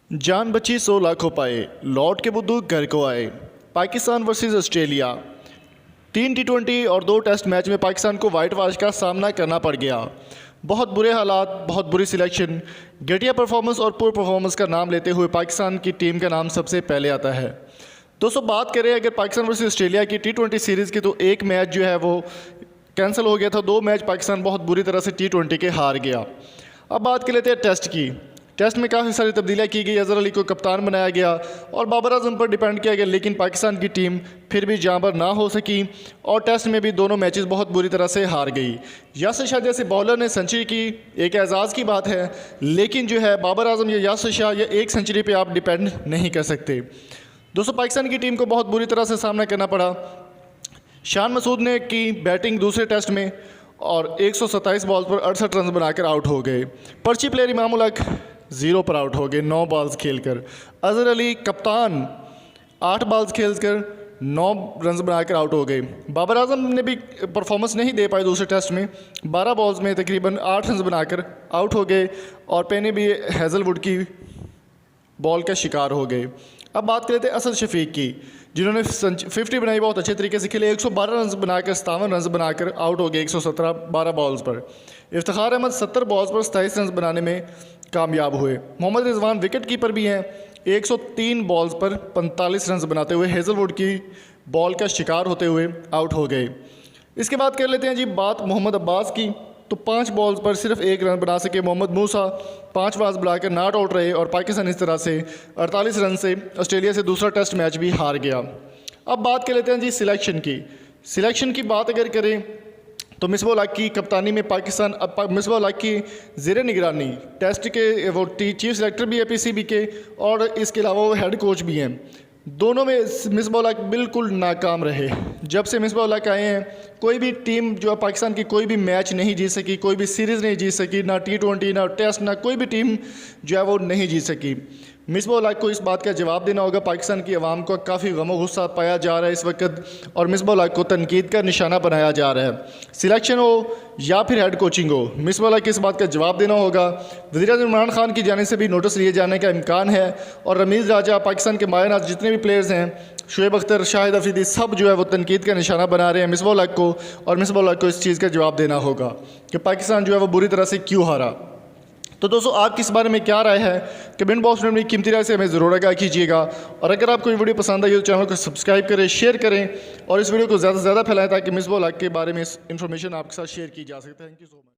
जान बची 100 लाख हो पाए, लौट के बुद्धू घर को आए। पाकिस्तान वर्सेस ऑस्ट्रेलिया 3 T20 और 2 टेस्ट मैच में पाकिस्तान को वाइट वॉश का सामना करना पड़ गया। बहुत बुरे हालात, बहुत बुरी सिलेक्शन, घटिया परफॉर्मेंस और पुअर परफॉर्मेंस का नाम लेते हुए पाकिस्तान की टीम का नाम सबसे पहले आता है। दोस्तों, बात करें अगर पाकिस्तान वर्सेस ऑस्ट्रेलिया की T20 सीरीज़ की, तो एक मैच जो है वो कैंसिल हो गया था। 2 मैच पाकिस्तान बहुत बुरी तरह से T20 के हार गया। अब बात कर लेते हैं टेस्ट की। टेस्ट में काफ़ी सारी तब्दीलियाँ की गई। अजहर अली को कप्तान बनाया गया और बाबर आजम पर डिपेंड किया गया, लेकिन पाकिस्तान की टीम फिर भी जहाँ पर ना हो सकी और टेस्ट में भी दोनों मैचेस बहुत बुरी तरह से हार गई। यासिर शाह जैसे बॉलर ने सेंचुरी की, एक एजाज़ की बात है, लेकिन जो है बाबर आजम या यासिर शाह या एक सेंचुरी पर आप डिपेंड नहीं कर सकते। दोस्तों, पाकिस्तान की टीम को बहुत बुरी तरह से सामना करना पड़ा। शान मसूद ने की बैटिंग दूसरे टेस्ट में और 127 बॉल पर 68 रन बनाकर आउट हो गए। पर्ची प्लेयर इमाम उल हक 0 पर आउट हो गए 9 बॉल्स खेलकर। अजहर अली कप्तान 8 बॉल्स खेलकर 9 रन बनाकर आउट हो गए। बाबर आजम ने भी परफॉर्मेंस नहीं दे पाए दूसरे टेस्ट में, 12 बॉल्स में तकरीबन 8 रन बनाकर आउट हो गए और पेनी भी हेज़लवुड की बॉल का शिकार हो गए। अब बात करते हैं असद शफीक की, जिन्होंने 50 बनाई, बहुत अच्छे तरीके से खेले। 112 रन बनाकर 57 रन बनाकर आउट हो गए 117 12 बॉल्स पर। इफ्तिखार अहमद 70 बॉल्स पर 27 रन बनाने में कामयाब हुए। मोहम्मद रिजवान विकेट कीपर भी हैं, 103 बॉल्स पर 45 रन बनाते हुए हेज़लवुड की बॉल का शिकार होते हुए आउट हो गए। इसके बाद कर लेते हैं जी बात मोहम्मद अब्बास की, तो 5 बॉल्स पर सिर्फ 1 रन बना सके। मोहम्मद मूसा 5 बॉल्स बनाकर नॉट आउट रहे और पाकिस्तान इस तरह से 48 रन से ऑस्ट्रेलिया से दूसरा टेस्ट मैच भी हार गया। अब बात कर लेते हैं जी सिलेक्शन की। सिलेक्शन की बात अगर करें तो मिसबा उल हक की कप्तानी में पाकिस्तान, अब मिसबा उल हक की ज़ेर निगरानी टेस्ट के वो चीफ सेलेक्टर भी है PCB के, और इसके अलावा वो हेड कोच भी हैं। दोनों में मिसबा उल हक बिल्कुल नाकाम रहे। जब से मिसबा उल हक आए हैं, कोई भी टीम जो है पाकिस्तान की कोई भी मैच नहीं जीत सकी, कोई भी सीरीज़ नहीं जीत सकी, ना T20 ना टेस्ट, ना कोई भी टीम जो है वो नहीं जीत सकी। मिसबा उल हक को इस बात का जवाब देना होगा। पाकिस्तान की आवाम को काफ़ी गम गुस्सा पाया जा रहा है इस वक्त और मिसबा उल हक को तनकीद का निशाना बनाया जा रहा है। सिलेक्शन हो या फिर हेड कोचिंग हो, मिसबा उल हक को इस बात का जवाब देना होगा। वज़ीर-ए-आज़म इमरान खान की जानिब से भी नोटिस लिए जाने का इम्कान है और रमीज़ राजा, पाकिस्तान के मायनात जितने भी प्लेयर्स हैं, शुएब अख्तर, शाहिद अफरीदी, सब जो है वो तनकीद का निशाना बना रहे हैं मिसबा उल हक को, और मिसबा उल हक को इस चीज़ का जवाब देना होगा कि पाकिस्तान जो है वो बुरी तरह से क्यों हारा। तो दोस्तों, आपकी इस बारे में क्या राय है? कमेंट बॉक्स में अपनी कीमती राय से हमें ज़रूर आगाह कीजिएगा। और अगर आपको ये वीडियो पसंद आई तो चैनल को सब्सक्राइब करें, शेयर करें और इस वीडियो को ज़्यादा से ज़्यादा फैलाएं ताकि मिसबा उल हक के बारे में इन्फॉर्मेशन आपके साथ शेयर की जा सके। Thank you so much.